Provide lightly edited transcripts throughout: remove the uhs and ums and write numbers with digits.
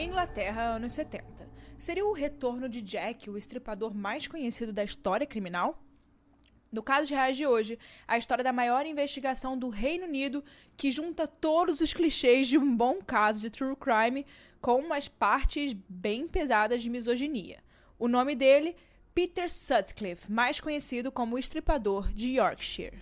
Inglaterra, anos 70. Seria o retorno de Jack, o estripador mais conhecido da história criminal? No caso reais de hoje, a história da maior investigação do Reino Unido que junta todos os clichês de um bom caso de true crime com umas partes bem pesadas de misoginia. O nome dele, Peter Sutcliffe, mais conhecido como o estripador de Yorkshire.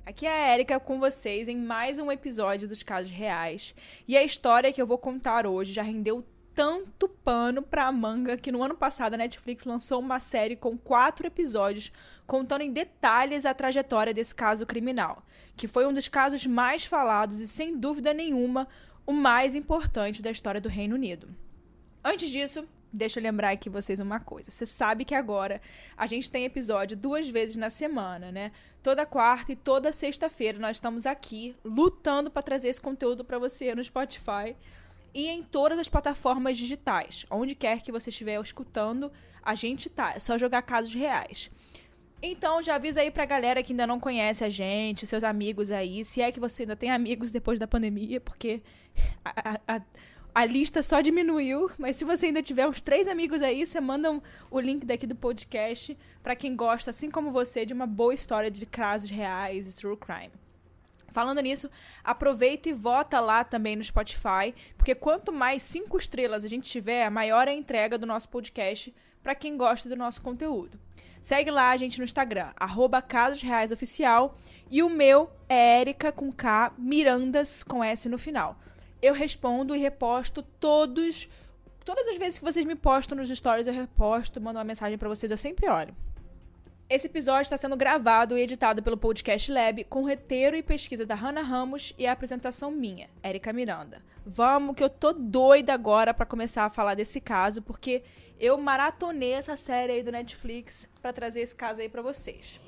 Aqui é a Erika com vocês em mais um episódio dos Casos Reais. E a história que eu vou contar hoje já rendeu tanto pano pra manga que no ano passado a Netflix lançou uma série com 4 episódios contando em detalhes a trajetória desse caso criminal, que foi um dos casos mais falados e, sem dúvida nenhuma, o mais importante da história do Reino Unido. Antes disso, deixa eu lembrar aqui vocês uma coisa. Você sabe que agora a gente tem episódio 2 vezes na semana, né? Toda quarta e toda sexta-feira nós estamos aqui lutando para trazer esse conteúdo para você no Spotify e em todas as plataformas digitais. Onde quer que você estiver escutando, a gente tá. É só jogar Casos Reais. Então já avisa aí pra galera que ainda não conhece a gente, seus amigos aí, se é que você ainda tem amigos depois da pandemia, porque a lista só diminuiu, mas se você ainda tiver uns 3 amigos aí, você manda o link daqui do podcast pra quem gosta, assim como você, de uma boa história de casos reais e true crime. Falando nisso, aproveita e vota lá também no Spotify, porque quanto mais 5 estrelas a gente tiver, maior é a entrega do nosso podcast pra quem gosta do nosso conteúdo. Segue lá a gente no Instagram, @casosreaisoficial, e o meu é Erika com K, Mirandas com S no final. Eu respondo e reposto todas as vezes que vocês me postam nos stories, eu reposto, mando uma mensagem pra vocês, eu sempre olho. Esse episódio está sendo gravado e editado pelo Podcast Lab, com roteiro e pesquisa da Hannah Ramos e a apresentação minha, Erika Miranda. Vamos, que eu tô doida agora pra começar a falar desse caso, porque eu maratonei essa série aí do Netflix pra trazer esse caso aí pra vocês.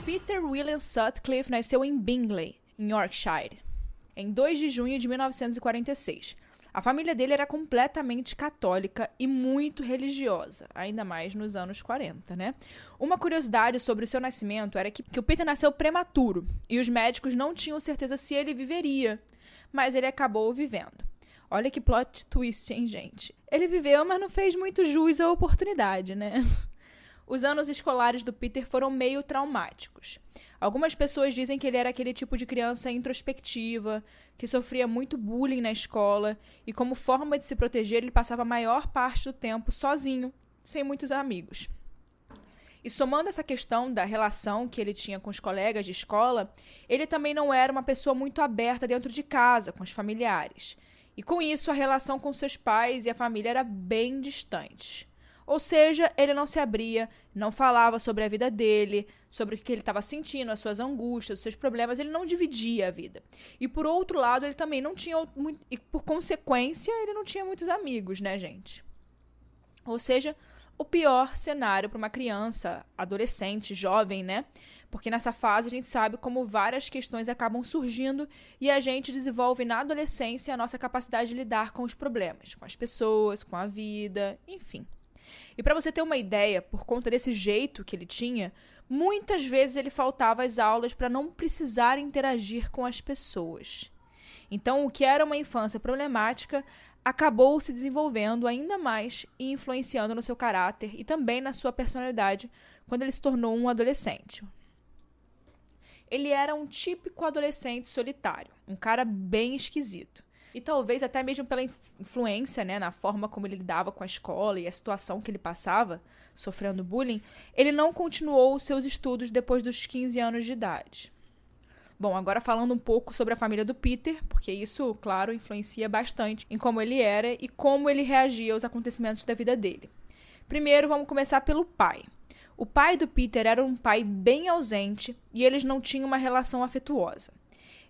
Peter William Sutcliffe nasceu em Bingley, em Yorkshire, em 2 de junho de 1946. A família dele era completamente católica e muito religiosa, ainda mais nos anos 40, né? Uma curiosidade sobre o seu nascimento era que o Peter nasceu prematuro e os médicos não tinham certeza se ele viveria, mas ele acabou vivendo. Olha que plot twist, hein, gente? Ele viveu, mas não fez muito jus à oportunidade, né? Os anos escolares do Peter foram meio traumáticos. Algumas pessoas dizem que ele era aquele tipo de criança introspectiva, que sofria muito bullying na escola, e como forma de se proteger, ele passava a maior parte do tempo sozinho, sem muitos amigos. E somando essa questão da relação que ele tinha com os colegas de escola, ele também não era uma pessoa muito aberta dentro de casa, com os familiares. E com isso, a relação com seus pais e a família era bem distante. Ou seja, ele não se abria, não falava sobre a vida dele, sobre o que ele estava sentindo, as suas angústias, os seus problemas, ele não dividia a vida. E por outro lado, ele também não tinha muito, e por consequência, ele não tinha muitos amigos, né, gente? Ou seja, o pior cenário para uma criança, adolescente, jovem, né? Porque nessa fase a gente sabe como várias questões acabam surgindo e a gente desenvolve na adolescência a nossa capacidade de lidar com os problemas, com as pessoas, com a vida, enfim. E para você ter uma ideia, por conta desse jeito que ele tinha, muitas vezes ele faltava às aulas para não precisar interagir com as pessoas. Então, o que era uma infância problemática acabou se desenvolvendo ainda mais e influenciando no seu caráter e também na sua personalidade quando ele se tornou um adolescente. Ele era um típico adolescente solitário, um cara bem esquisito. E talvez até mesmo pela influência, né, na forma como ele lidava com a escola e a situação que ele passava, sofrendo bullying, ele não continuou os seus estudos depois dos 15 anos de idade. Bom, agora falando um pouco sobre a família do Peter, porque isso, claro, influencia bastante em como ele era e como ele reagia aos acontecimentos da vida dele. Primeiro, vamos começar pelo pai. O pai do Peter era um pai bem ausente e eles não tinham uma relação afetuosa.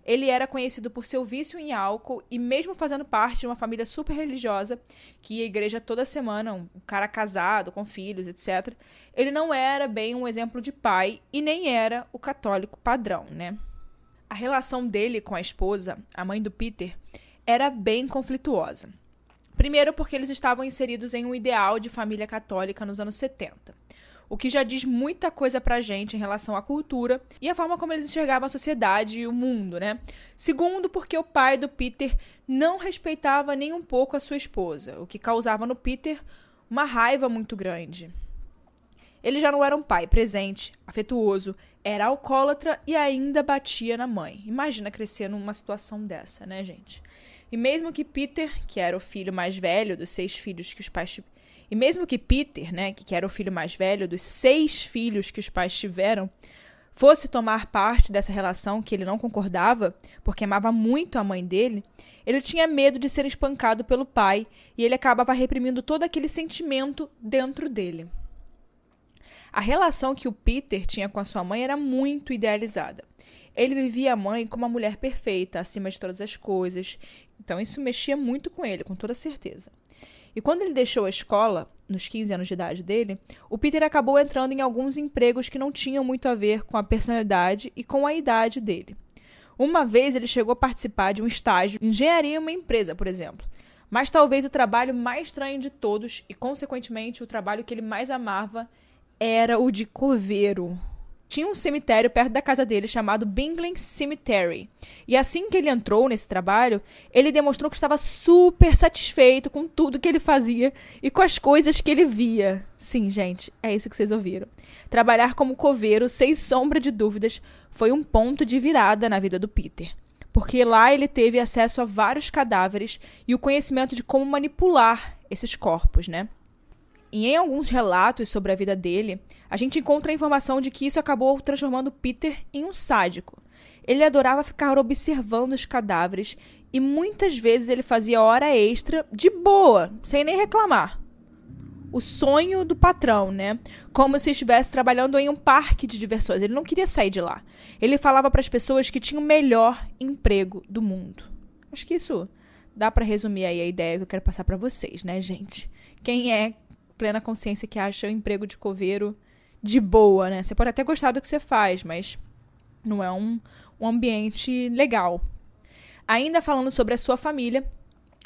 Ele era conhecido por seu vício em álcool e mesmo fazendo parte de uma família super religiosa, que ia à igreja toda semana, um cara casado, com filhos, etc., ele não era bem um exemplo de pai e nem era o católico padrão, né? A relação dele com a esposa, a mãe do Peter, era bem conflituosa. Primeiro porque eles estavam inseridos em um ideal de família católica nos anos 70. O que já diz muita coisa pra gente em relação à cultura e a forma como eles enxergavam a sociedade e o mundo, né? Segundo, porque o pai do Peter não respeitava nem um pouco a sua esposa, o que causava no Peter uma raiva muito grande. Ele já não era um pai presente, afetuoso, era alcoólatra e ainda batia na mãe. Imagina crescer numa situação dessa, né, gente? E mesmo que Peter, que era o filho mais velho dos 6 filhos que os pais E mesmo que Peter, né, que era o filho mais velho dos 6 filhos que os pais tiveram, fosse tomar parte dessa relação que ele não concordava, porque amava muito a mãe dele, ele tinha medo de ser espancado pelo pai e ele acabava reprimindo todo aquele sentimento dentro dele. A relação que o Peter tinha com a sua mãe era muito idealizada. Ele vivia a mãe como uma mulher perfeita, acima de todas as coisas. Então isso mexia muito com ele, com toda certeza. E quando ele deixou a escola, nos 15 anos de idade dele, o Peter acabou entrando em alguns empregos que não tinham muito a ver com a personalidade e com a idade dele. Uma vez ele chegou a participar de um estágio de engenharia em uma empresa, por exemplo. Mas talvez o trabalho mais estranho de todos, e consequentemente o trabalho que ele mais amava, era o de coveiro. Tinha um cemitério perto da casa dele chamado Bingley Cemetery. E assim que ele entrou nesse trabalho, ele demonstrou que estava super satisfeito com tudo que ele fazia e com as coisas que ele via. Sim, gente, é isso que vocês ouviram. Trabalhar como coveiro, sem sombra de dúvidas, foi um ponto de virada na vida do Peter. Porque lá ele teve acesso a vários cadáveres e o conhecimento de como manipular esses corpos, né? E em alguns relatos sobre a vida dele, a gente encontra a informação de que isso acabou transformando Peter em um sádico. Ele adorava ficar observando os cadáveres e muitas vezes ele fazia hora extra de boa, sem nem reclamar. O sonho do patrão, né? Como se estivesse trabalhando em um parque de diversões. Ele não queria sair de lá. Ele falava para as pessoas que tinha o melhor emprego do mundo. Acho que isso dá para resumir aí a ideia que eu quero passar para vocês, né, gente? Quem é plena consciência que acha o emprego de coveiro de boa, né? Você pode até gostar do que você faz, mas não é um ambiente legal. Ainda falando sobre a sua família,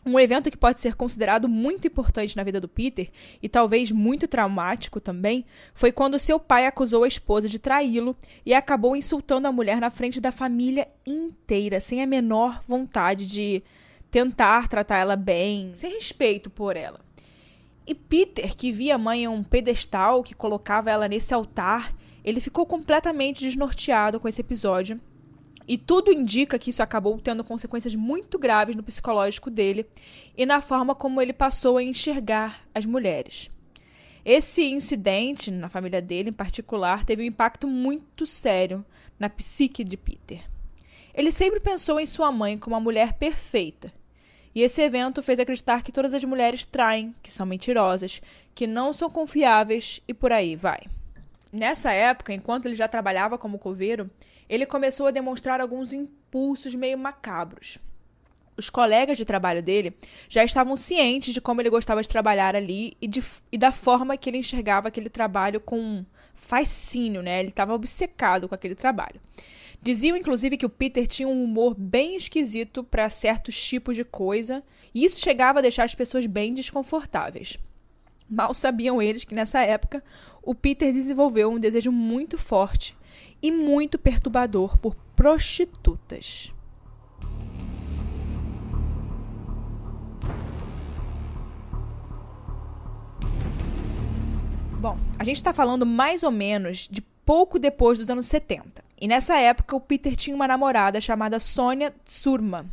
um evento que pode ser considerado muito importante na vida do Peter, e talvez muito traumático também, foi quando seu pai acusou a esposa de traí-lo e acabou insultando a mulher na frente da família inteira, sem a menor vontade de tentar tratar ela bem, sem respeito por ela. E Peter, que via a mãe em um pedestal que colocava ela nesse altar, ele ficou completamente desnorteado com esse episódio. E tudo indica que isso acabou tendo consequências muito graves no psicológico dele e na forma como ele passou a enxergar as mulheres. Esse incidente, na família dele em particular, teve um impacto muito sério na psique de Peter. Ele sempre pensou em sua mãe como uma mulher perfeita. E esse evento fez acreditar que todas as mulheres traem, que são mentirosas, que não são confiáveis e por aí vai. Nessa época, enquanto ele já trabalhava como coveiro, ele começou a demonstrar alguns impulsos meio macabros. Os colegas de trabalho dele já estavam cientes de como ele gostava de trabalhar ali e da forma que ele enxergava aquele trabalho com fascínio, né? Ele estava obcecado com aquele trabalho. Diziam, inclusive, que o Peter tinha um humor bem esquisito para certos tipos de coisa, e isso chegava a deixar as pessoas bem desconfortáveis. Mal sabiam eles que, nessa época, o Peter desenvolveu um desejo muito forte e muito perturbador por prostitutas. Bom, a gente está falando mais ou menos de pouco depois dos anos 70. E nessa época, o Peter tinha uma namorada chamada Sonia Tsurma.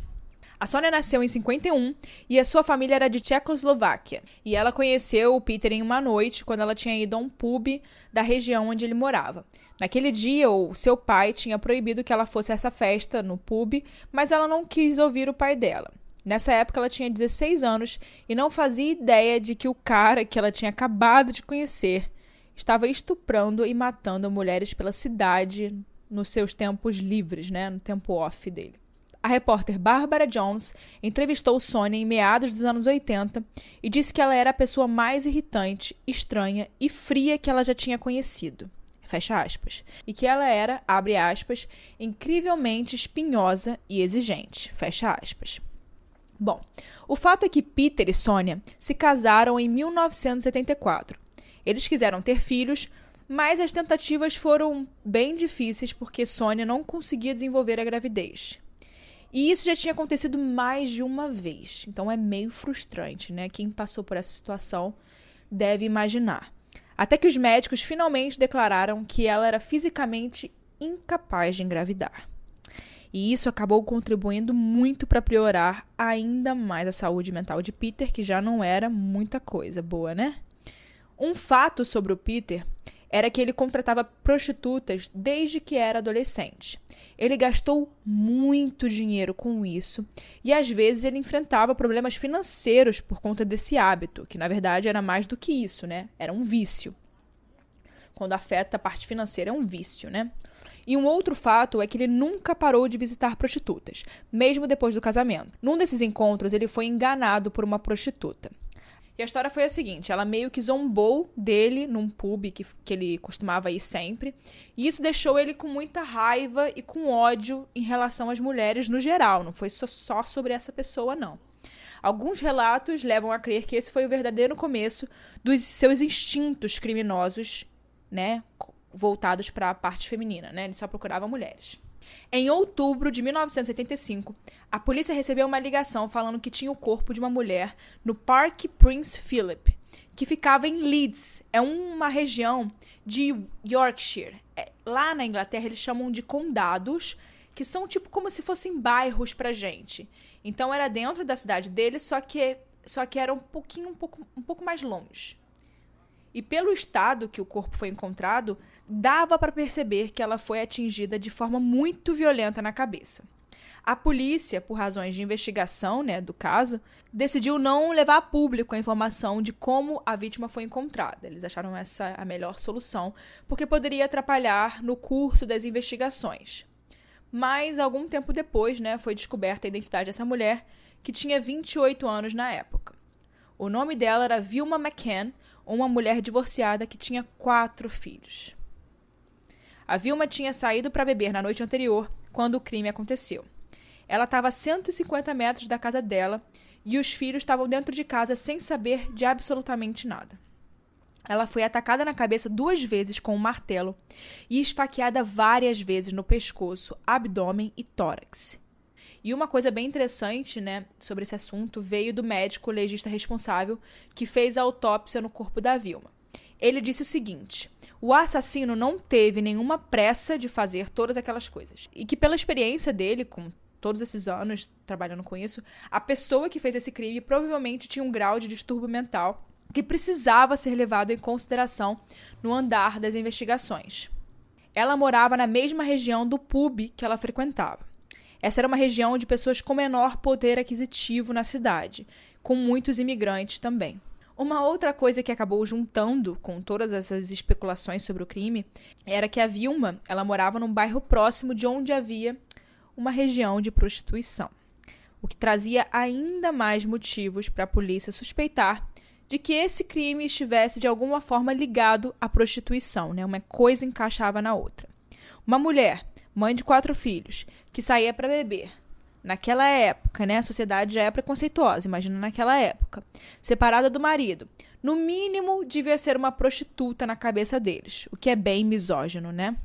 A Sonia nasceu em 51 e a sua família era de Tchecoslováquia. E ela conheceu o Peter em uma noite, quando ela tinha ido a um pub da região onde ele morava. Naquele dia, o seu pai tinha proibido que ela fosse a essa festa no pub, mas ela não quis ouvir o pai dela. Nessa época, ela tinha 16 anos e não fazia ideia de que o cara que ela tinha acabado de conhecer estava estuprando e matando mulheres pela cidade nos seus tempos livres, né, no tempo off dele. A repórter Barbara Jones entrevistou Sonia em meados dos anos 80 e disse que ela era a pessoa mais irritante, estranha e fria que ela já tinha conhecido. Fecha aspas. E que ela era, abre aspas, incrivelmente espinhosa e exigente. Fecha aspas. Bom, o fato é que Peter e Sonia se casaram em 1974. Eles quiseram ter filhos, mas as tentativas foram bem difíceis porque Sonia não conseguia desenvolver a gravidez. E isso já tinha acontecido mais de uma vez, então é meio frustrante, né? Quem passou por essa situação deve imaginar. Até que os médicos finalmente declararam que ela era fisicamente incapaz de engravidar. E isso acabou contribuindo muito para piorar ainda mais a saúde mental de Peter, que já não era muita coisa boa, né? Um fato sobre o Peter era que ele contratava prostitutas desde que era adolescente. Ele gastou muito dinheiro com isso e às vezes ele enfrentava problemas financeiros por conta desse hábito, que na verdade era mais do que isso, né? Era um vício. Quando afeta a parte financeira é um vício, né? E um outro fato é que ele nunca parou de visitar prostitutas, mesmo depois do casamento. Num desses encontros, ele foi enganado por uma prostituta. E a história foi a seguinte, ela meio que zombou dele num pub que ele costumava ir sempre, e isso deixou ele com muita raiva e com ódio em relação às mulheres no geral, não foi só sobre essa pessoa, não. Alguns relatos levam a crer que esse foi o verdadeiro começo dos seus instintos criminosos, né, voltados para a parte feminina, né? Ele só procurava mulheres. Em outubro de 1975, a polícia recebeu uma ligação falando que tinha o corpo de uma mulher no Parque Prince Philip, que ficava em Leeds. É uma região de Yorkshire. Lá na Inglaterra eles chamam de condados, que são tipo como se fossem bairros pra gente. Então era dentro da cidade deles, só que era um pouco mais longe. E pelo estado que o corpo foi encontrado, dava para perceber que ela foi atingida de forma muito violenta na cabeça. A polícia, por razões de investigação, né, do caso, decidiu não levar a público a informação de como a vítima foi encontrada. Eles acharam essa a melhor solução, porque poderia atrapalhar no curso das investigações. Mas, algum tempo depois, né, foi descoberta a identidade dessa mulher, que tinha 28 anos na época. O nome dela era Vilma McCann, uma mulher divorciada que tinha 4 filhos. A Vilma tinha saído para beber na noite anterior, quando o crime aconteceu. Ela estava a 150 metros da casa dela e os filhos estavam dentro de casa sem saber de absolutamente nada. Ela foi atacada na cabeça 2 vezes com um martelo e esfaqueada várias vezes no pescoço, abdômen e tórax. E uma coisa bem interessante, né, sobre esse assunto veio do médico legista responsável que fez a autópsia no corpo da Vilma. Ele disse o seguinte: o assassino não teve nenhuma pressa de fazer todas aquelas coisas. E que pela experiência dele, com todos esses anos trabalhando com isso, a pessoa que fez esse crime provavelmente tinha um grau de distúrbio mental que precisava ser levado em consideração no andar das investigações. Ela morava na mesma região do pub que ela frequentava. Essa era uma região de pessoas com menor poder aquisitivo na cidade, com muitos imigrantes também. Uma outra coisa que acabou juntando com todas essas especulações sobre o crime era que a Vilma, ela morava num bairro próximo de onde havia uma região de prostituição, o que trazia ainda mais motivos para a polícia suspeitar de que esse crime estivesse de alguma forma ligado à prostituição, né? Uma coisa encaixava na outra. Uma mulher, mãe de 4 filhos, que saía para beber. Naquela época, né, a sociedade já é preconceituosa, imagina naquela época. Separada do marido. No mínimo, devia ser uma prostituta na cabeça deles, o que é bem misógino, né?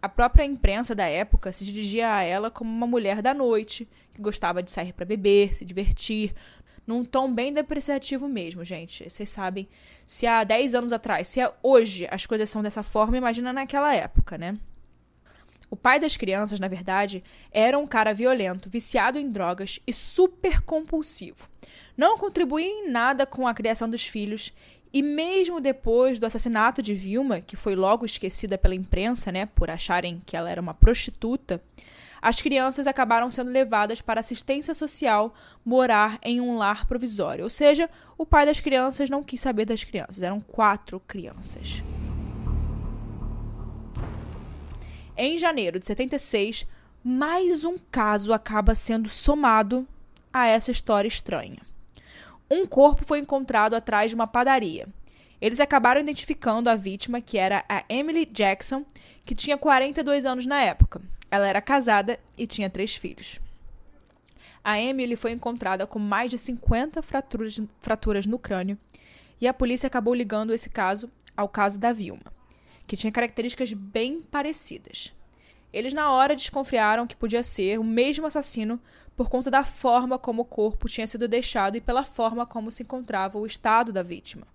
A própria imprensa da época se dirigia a ela como uma mulher da noite, que gostava de sair para beber, se divertir, num tom bem depreciativo mesmo, gente. Vocês sabem, se há 10 anos atrás, se hoje as coisas são dessa forma, imagina naquela época, né? O pai das crianças, na verdade, era um cara violento, viciado em drogas e super compulsivo. Não contribuía em nada com a criação dos filhos e mesmo depois do assassinato de Vilma, que foi logo esquecida pela imprensa, né, por acharem que ela era uma prostituta, as crianças acabaram sendo levadas para assistência social morar em um lar provisório. Ou seja, o pai das crianças não quis saber das crianças, eram 4 crianças. Em janeiro de 76, mais um caso acaba sendo somado a essa história estranha. Um corpo foi encontrado atrás de uma padaria. Eles acabaram identificando a vítima, que era a Emily Jackson, que tinha 42 anos na época. Ela era casada e tinha 3 filhos. A Emily foi encontrada com mais de 50 fraturas no crânio e a polícia acabou ligando esse caso ao caso da Vilma, que tinha características bem parecidas. Eles na hora desconfiaram que podia ser o mesmo assassino por conta da forma como o corpo tinha sido deixado e pela forma como se encontrava o estado da vítima.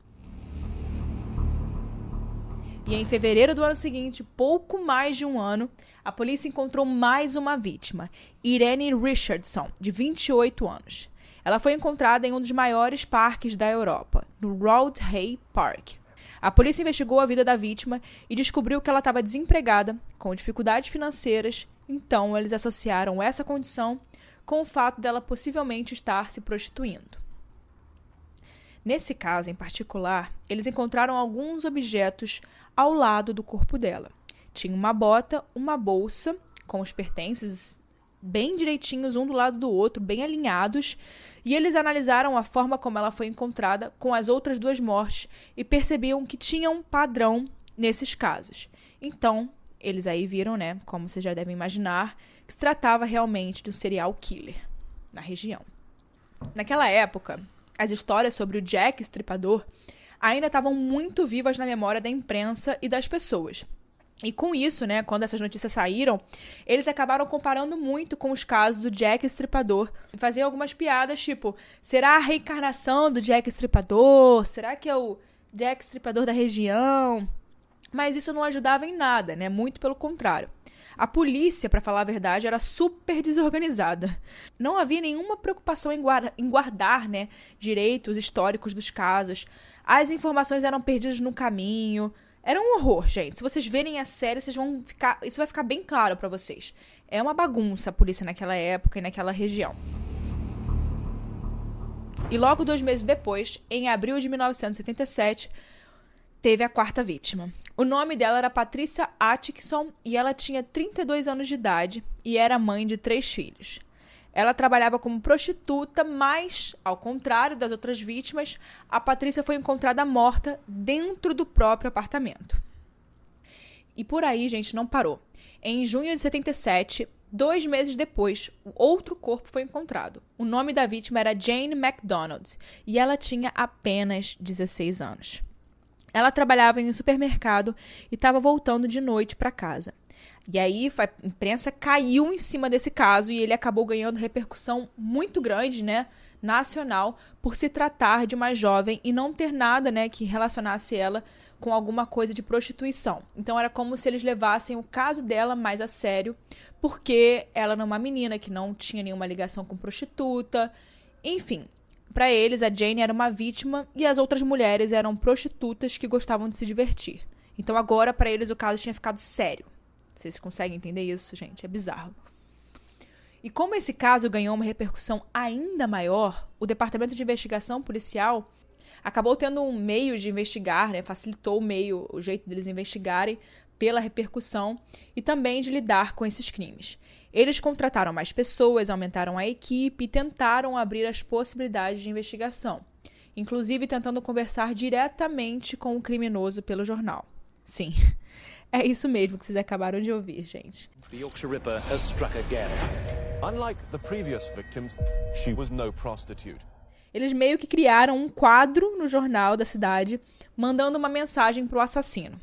E em fevereiro do ano seguinte, pouco mais de um ano, a polícia encontrou mais uma vítima, Irene Richardson, de 28 anos. Ela foi encontrada em um dos maiores parques da Europa, no Roundhay Park. A polícia investigou a vida da vítima e descobriu que ela estava desempregada, com dificuldades financeiras, então eles associaram essa condição com o fato dela possivelmente estar se prostituindo. Nesse caso em particular, eles encontraram alguns objetos ao lado do corpo dela. Tinha uma bota, uma bolsa, com os pertences bem direitinhos um do lado do outro, bem alinhados, e eles analisaram a forma como ela foi encontrada com as outras duas mortes e percebiam que tinha um padrão nesses casos. Então, eles aí viram, né, como vocês já devem imaginar, que se tratava realmente de um serial killer na região. Naquela época, as histórias sobre o Jack Estripador ainda estavam muito vivas na memória da imprensa e das pessoas. E com isso, né, quando essas notícias saíram, eles acabaram comparando muito com os casos do Jack Estripador. Faziam algumas piadas, tipo, será a reencarnação do Jack Estripador? Será que é o Jack Estripador da região? Mas isso não ajudava em nada, né? Muito pelo contrário. A polícia, para falar a verdade, era super desorganizada. Não havia nenhuma preocupação em guardar, né, direitos históricos dos casos. As informações eram perdidas no caminho. Era um horror, gente. Se vocês verem a série, isso vai ficar bem claro para vocês. É uma bagunça a polícia naquela época e naquela região. E logo 2 meses depois, em abril de 1977, teve a quarta vítima. O nome dela era Patricia Atkinson e ela tinha 32 anos de idade e era mãe de 3 filhos. Ela trabalhava como prostituta, mas, ao contrário das outras vítimas, a Patrícia foi encontrada morta dentro do próprio apartamento. E por aí, gente, não parou. Em junho de 77, 2 meses depois, outro corpo foi encontrado. O nome da vítima era Jane MacDonald e ela tinha apenas 16 anos. Ela trabalhava em um supermercado e estava voltando de noite para casa. E aí a imprensa caiu em cima desse caso e ele acabou ganhando repercussão muito grande, né, nacional, por se tratar de uma jovem e não ter nada, né, que relacionasse ela com alguma coisa de prostituição. Então era como se eles levassem o caso dela mais a sério, porque ela era uma menina que não tinha nenhuma ligação com prostituta. Enfim, para eles a Jane era uma vítima e as outras mulheres eram prostitutas que gostavam de se divertir. Então agora para eles o caso tinha ficado sério. Vocês conseguem entender isso, gente? É bizarro. E como esse caso ganhou uma repercussão ainda maior, o Departamento de Investigação Policial acabou tendo um meio de investigar, né? Facilitou o jeito deles investigarem pela repercussão e também de lidar com esses crimes. Eles contrataram mais pessoas, aumentaram a equipe e tentaram abrir as possibilidades de investigação, inclusive tentando conversar diretamente com o criminoso pelo jornal. Sim. É isso mesmo que vocês acabaram de ouvir, gente. The Yorkshire Ripper has struck again. Unlike the previous victims, she was no prostitute. Eles meio que criaram um quadro no jornal da cidade, mandando uma mensagem para o assassino.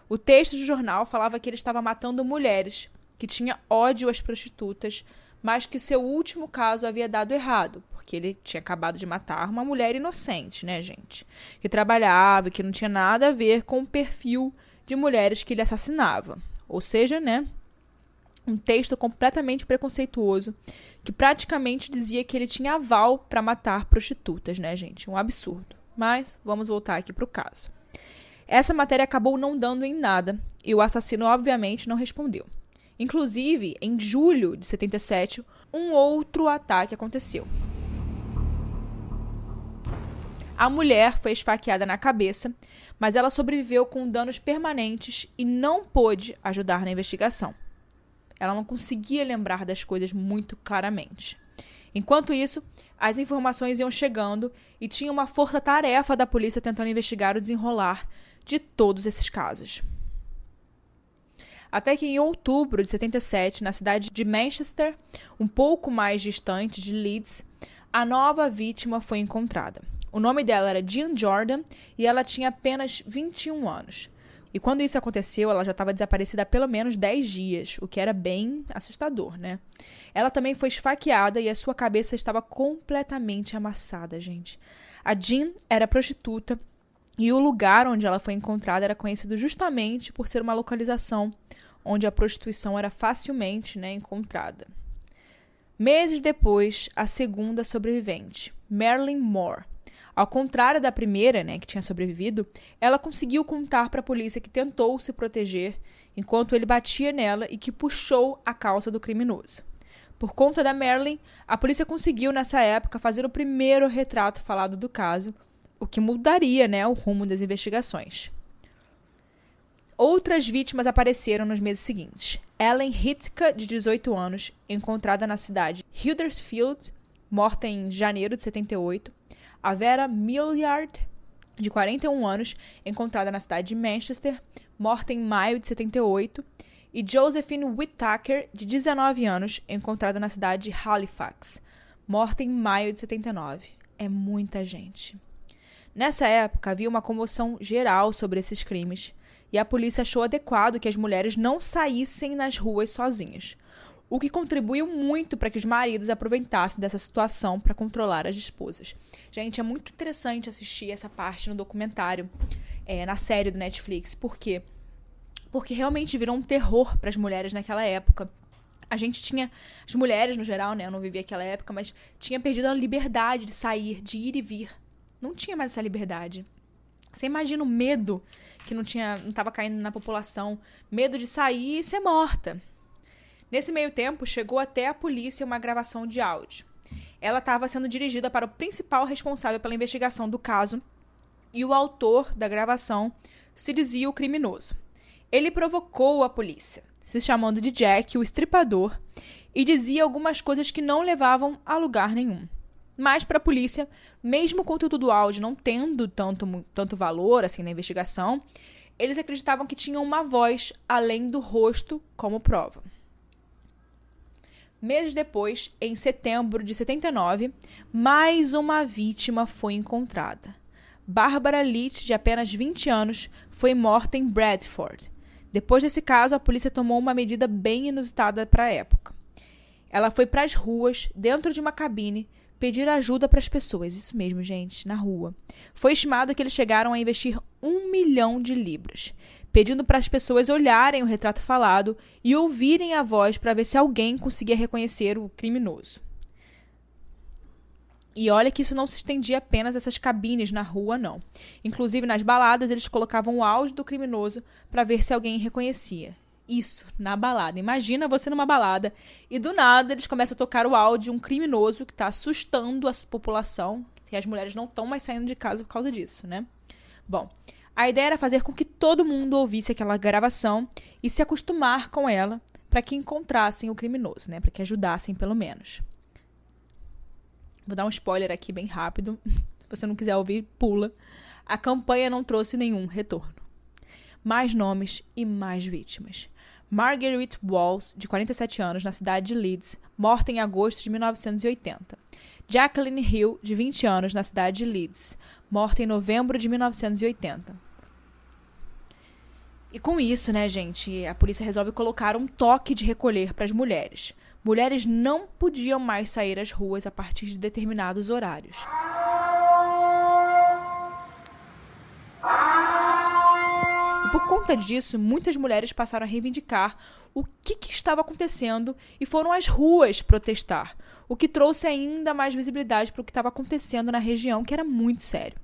O texto do jornal falava que ele estava matando mulheres, que tinha ódio às prostitutas, mas que seu último caso havia dado errado, porque ele tinha acabado de matar uma mulher inocente, né, gente? Que trabalhava e que não tinha nada a ver com o perfil de mulheres que ele assassinava. Ou seja, né, um texto completamente preconceituoso que praticamente dizia que ele tinha aval para matar prostitutas, né, gente? Um absurdo. Mas vamos voltar aqui para o caso. Essa matéria acabou não dando em nada e o assassino obviamente não respondeu. Inclusive, em julho de 77, um outro ataque aconteceu. A mulher foi esfaqueada na cabeça, mas ela sobreviveu com danos permanentes e não pôde ajudar na investigação. Ela não conseguia lembrar das coisas muito claramente. Enquanto isso, as informações iam chegando e tinha uma força-tarefa da polícia tentando investigar o desenrolar de todos esses casos. Até que em outubro de 77, na cidade de Manchester, um pouco mais distante de Leeds, a nova vítima foi encontrada. O nome dela era Jean Jordan e ela tinha apenas 21 anos. E quando isso aconteceu, ela já estava desaparecida há pelo menos 10 dias, o que era bem assustador, né? Ela também foi esfaqueada e a sua cabeça estava completamente amassada, gente. A Jean era prostituta e o lugar onde ela foi encontrada era conhecido justamente por ser uma localização onde a prostituição era facilmente, né, encontrada. Meses depois, a segunda sobrevivente, Marilyn Moore. Ao contrário da primeira, né, que tinha sobrevivido, ela conseguiu contar para a polícia que tentou se proteger enquanto ele batia nela e que puxou a calça do criminoso. Por conta da Marilyn, a polícia conseguiu, nessa época, fazer o primeiro retrato falado do caso, o que mudaria, né, o rumo das investigações. Outras vítimas apareceram nos meses seguintes. Ellen Hitka, de 18 anos, encontrada na cidade de Huddersfield, morta em janeiro de 78. A Vera Milliard, de 41 anos, encontrada na cidade de Manchester, morta em maio de 78. E Josephine Whittaker, de 19 anos, encontrada na cidade de Halifax, morta em maio de 79. É muita gente. Nessa época, havia uma comoção geral sobre esses crimes, e a polícia achou adequado que as mulheres não saíssem nas ruas sozinhas, o que contribuiu muito para que os maridos aproveitassem dessa situação para controlar as esposas. Gente, é muito interessante assistir essa parte no documentário, na série do Netflix. Por quê? Porque realmente virou um terror para as mulheres naquela época. A gente tinha, as mulheres no geral, né, eu não vivia aquela época, mas tinha perdido a liberdade de sair, de ir e vir. Não tinha mais essa liberdade. Você imagina o medo que não estava caindo na população, medo de sair e ser morta. Nesse meio tempo, chegou até a polícia uma gravação de áudio. Ela estava sendo dirigida para o principal responsável pela investigação do caso e o autor da gravação se dizia o criminoso. Ele provocou a polícia, se chamando de Jack, o estripador, e dizia algumas coisas que não levavam a lugar nenhum. Mas para a polícia, mesmo o conteúdo do áudio não tendo tanto valor assim na investigação, eles acreditavam que tinham uma voz além do rosto como prova. Meses depois, em setembro de 79, mais uma vítima foi encontrada. Barbara Leach, de apenas 20 anos, foi morta em Bradford. Depois desse caso, a polícia tomou uma medida bem inusitada para a época. Ela foi para as ruas, dentro de uma cabine, pedir ajuda para as pessoas. Isso mesmo, gente, na rua. Foi estimado que eles chegaram a investir 1 milhão de libras, pedindo para as pessoas olharem o retrato falado e ouvirem a voz para ver se alguém conseguia reconhecer o criminoso. E olha que isso não se estendia apenas a essas cabines na rua, não. Inclusive, nas baladas, eles colocavam o áudio do criminoso para ver se alguém reconhecia. Isso, na balada. Imagina você numa balada e do nada eles começam a tocar o áudio de um criminoso que está assustando a população, e as mulheres não estão mais saindo de casa por causa disso, né? Bom, a ideia era fazer com que todo mundo ouvisse aquela gravação e se acostumar com ela para que encontrassem o criminoso, né? Para que ajudassem pelo menos. Vou dar um spoiler aqui bem rápido. Se você não quiser ouvir, pula. A campanha não trouxe nenhum retorno. Mais nomes e mais vítimas. Marguerite Walls, de 47 anos, na cidade de Leeds, morta em agosto de 1980. Jacqueline Hill, de 20 anos, na cidade de Leeds, morta em novembro de 1980. E com isso, né, gente, a polícia resolve colocar um toque de recolher para as mulheres. Mulheres não podiam mais sair às ruas a partir de determinados horários. E por conta disso, muitas mulheres passaram a reivindicar o que estava acontecendo e foram às ruas protestar, o que trouxe ainda mais visibilidade para o que estava acontecendo na região, que era muito sério.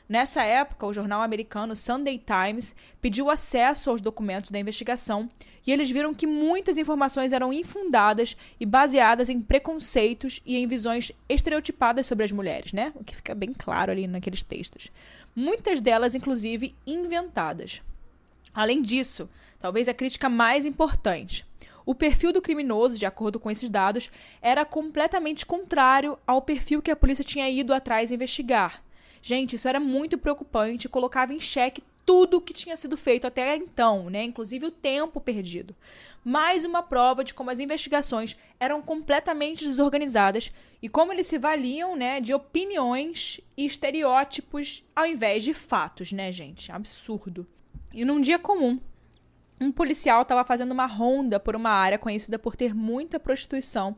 Nessa época, o jornal americano Sunday Times pediu acesso aos documentos da investigação e eles viram que muitas informações eram infundadas e baseadas em preconceitos e em visões estereotipadas sobre as mulheres, né? O que fica bem claro ali naqueles textos. Muitas delas, inclusive, inventadas. Além disso, talvez a crítica mais importante, o perfil do criminoso, de acordo com esses dados, era completamente contrário ao perfil que a polícia tinha ido atrás investigar. Gente, isso era muito preocupante e colocava em xeque tudo que tinha sido feito até então, né? Inclusive o tempo perdido. Mais uma prova de como as investigações eram completamente desorganizadas e como eles se valiam, né, de opiniões e estereótipos ao invés de fatos, né, gente? Absurdo. E num dia comum, um policial estava fazendo uma ronda por uma área conhecida por ter muita prostituição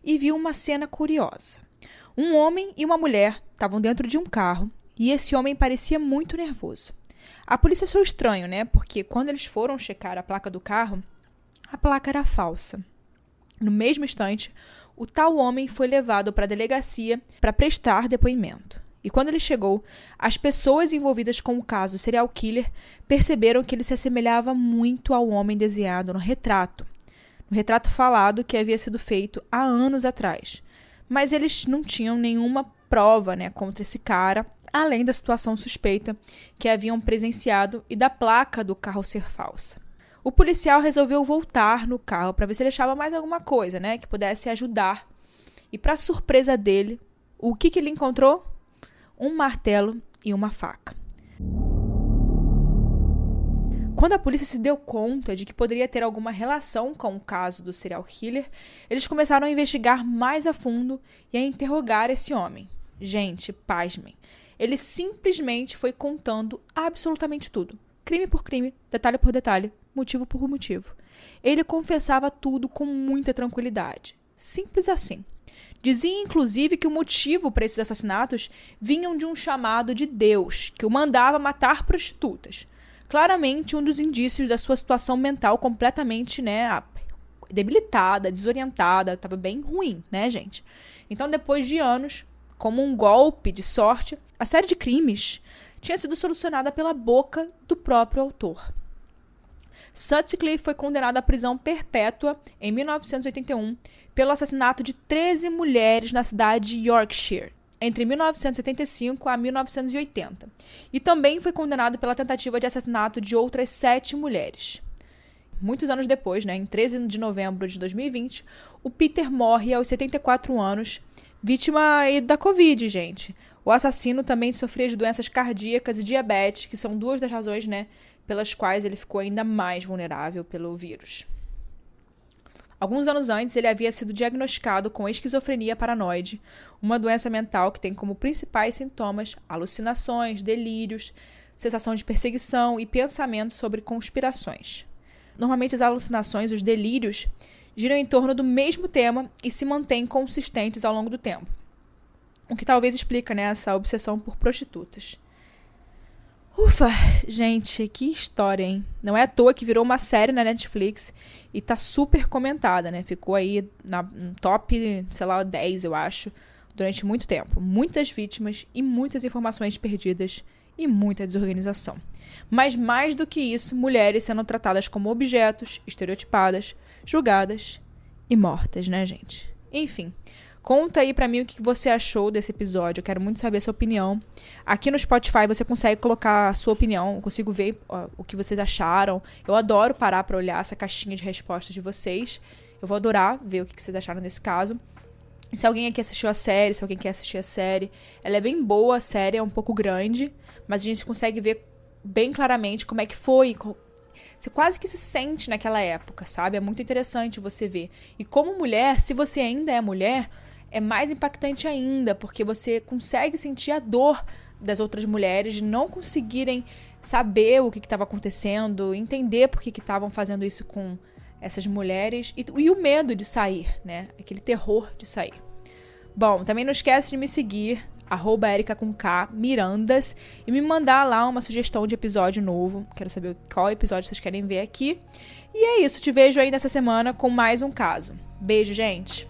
e viu uma cena curiosa. Um homem e uma mulher estavam dentro de um carro e esse homem parecia muito nervoso. A polícia achou estranho, né? Porque quando eles foram checar a placa do carro, a placa era falsa. No mesmo instante, o tal homem foi levado para a delegacia para prestar depoimento. E quando ele chegou, as pessoas envolvidas com o caso serial killer perceberam que ele se assemelhava muito ao homem desenhado no retrato falado que havia sido feito há anos atrás. Mas eles não tinham nenhuma prova, né, contra esse cara, além da situação suspeita que haviam presenciado e da placa do carro ser falsa. O policial resolveu voltar no carro para ver se ele achava mais alguma coisa, né, que pudesse ajudar. E para surpresa dele, o que ele encontrou? Um martelo e uma faca. Quando a polícia se deu conta de que poderia ter alguma relação com o caso do serial killer, eles começaram a investigar mais a fundo e a interrogar esse homem. Gente, pasmem. Ele simplesmente foi contando absolutamente tudo. Crime por crime, detalhe por detalhe, motivo por motivo. Ele confessava tudo com muita tranquilidade. Simples assim. Dizia, inclusive, que o motivo para esses assassinatos vinham de um chamado de Deus, que o mandava matar prostitutas. Claramente, um dos indícios da sua situação mental completamente, né, debilitada, desorientada, estava bem ruim, né, gente? Então, depois de anos, como um golpe de sorte, a série de crimes tinha sido solucionada pela boca do próprio autor. Sutcliffe foi condenado à prisão perpétua em 1981 pelo assassinato de 13 mulheres na cidade de Yorkshire, entre 1975 a 1980. E também foi condenado pela tentativa de assassinato de outras 7 mulheres. Muitos anos depois, né, em 13 de novembro de 2020, o Peter morre aos 74 anos, vítima da Covid, gente. O assassino também sofria de doenças cardíacas e diabetes, que são 2 das razões, né, pelas quais ele ficou ainda mais vulnerável pelo vírus. Alguns anos antes, ele havia sido diagnosticado com esquizofrenia paranoide, uma doença mental que tem como principais sintomas alucinações, delírios, sensação de perseguição e pensamentos sobre conspirações. Normalmente, as alucinações, os delírios, giram em torno do mesmo tema e se mantêm consistentes ao longo do tempo. O que talvez explica, né, essa obsessão por prostitutas. Ufa, gente, que história, hein? Não é à toa que virou uma série na Netflix e tá super comentada, né? Ficou aí no top, sei lá, 10, eu acho, durante muito tempo. Muitas vítimas e muitas informações perdidas e muita desorganização. Mas mais do que isso, mulheres sendo tratadas como objetos, estereotipadas, julgadas e mortas, né, gente? Enfim, conta aí pra mim o que você achou desse episódio. Eu quero muito saber a sua opinião. Aqui no Spotify você consegue colocar a sua opinião. Eu consigo ver o que vocês acharam. Eu adoro parar pra olhar essa caixinha de respostas de vocês. Eu vou adorar ver o que vocês acharam nesse caso. E se alguém aqui assistiu a série, se alguém quer assistir a série, ela é bem boa, a série é um pouco grande, mas a gente consegue ver bem claramente como é que foi. Você quase que se sente naquela época, sabe? É muito interessante você ver. E como mulher, se você ainda é mulher, é mais impactante ainda, porque você consegue sentir a dor das outras mulheres de não conseguirem saber o que estava acontecendo, entender por que estavam fazendo isso com essas mulheres e o medo de sair, né? Aquele terror de sair. Bom, também não esquece de me seguir, @erica_mirandas, e me mandar lá uma sugestão de episódio novo. Quero saber qual episódio vocês querem ver aqui. E é isso, te vejo aí nessa semana com mais um caso. Beijo, gente!